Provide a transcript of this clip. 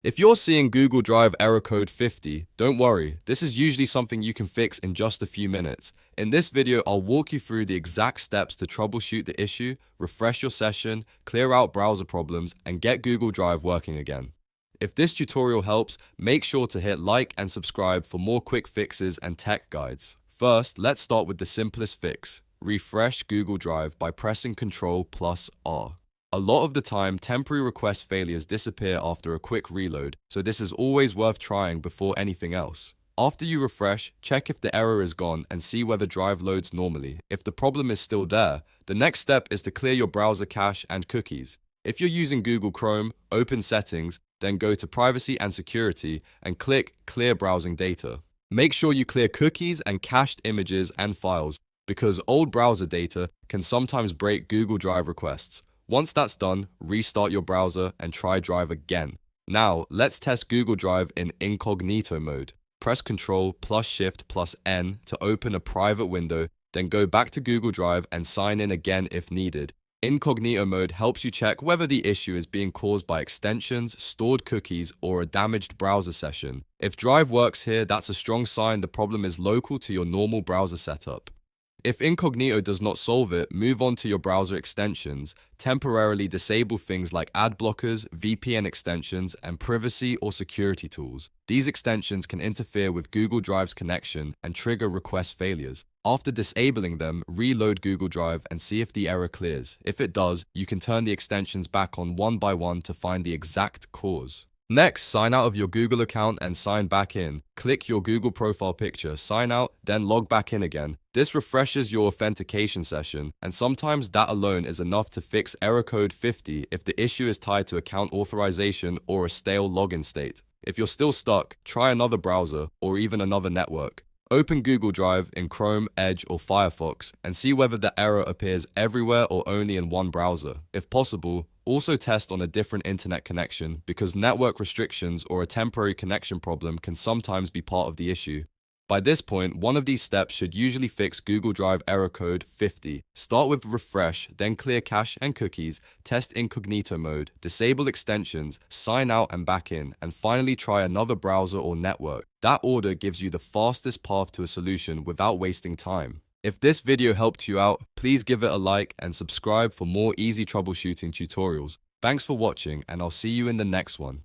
If you're seeing Google Drive error code 50, don't worry, this is usually something you can fix in just a few minutes. In this video, I'll walk you through the exact steps to troubleshoot the issue, refresh your session, clear out browser problems, and get Google Drive working again. If this tutorial helps, make sure to hit like and subscribe for more quick fixes and tech guides. First, let's start with the simplest fix. Refresh Google Drive by pressing Ctrl+R. A lot of the time, temporary request failures disappear after a quick reload, so this is always worth trying before anything else. After you refresh, check if the error is gone and see whether Drive loads normally. If the problem is still there, the next step is to clear your browser cache and cookies. If you're using Google Chrome, open Settings, then go to Privacy and Security and click Clear Browsing Data. Make sure you clear cookies and cached images and files, because old browser data can sometimes break Google Drive requests. Once that's done, restart your browser and try Drive again. Now, let's test Google Drive in Incognito Mode. Press Ctrl+Shift+N to open a private window, then go back to Google Drive and sign in again if needed. Incognito Mode helps you check whether the issue is being caused by extensions, stored cookies, or a damaged browser session. If Drive works here, that's a strong sign the problem is local to your normal browser setup. If Incognito does not solve it, move on to your browser extensions. Temporarily disable things like ad blockers, VPN extensions, and privacy or security tools. These extensions can interfere with Google Drive's connection and trigger request failures. After disabling them, reload Google Drive and see if the error clears. If it does, you can turn the extensions back on one by one to find the exact cause. Next, sign out of your Google account and sign back in. Click your Google profile picture, sign out, then log back in again. This refreshes your authentication session, and sometimes that alone is enough to fix error code 50 if the issue is tied to account authorization or a stale login state. If you're still stuck, try another browser or even another network. Open Google Drive in Chrome, Edge, or Firefox and see whether the error appears everywhere or only in one browser. If possible, also test on a different internet connection because network restrictions or a temporary connection problem can sometimes be part of the issue. By this point, one of these steps should usually fix Google Drive error code 50. Start with refresh, then clear cache and cookies, test Incognito Mode, disable extensions, sign out and back in, and finally try another browser or network. That order gives you the fastest path to a solution without wasting time. If this video helped you out, please give it a like and subscribe for more easy troubleshooting tutorials. Thanks for watching, and I'll see you in the next one.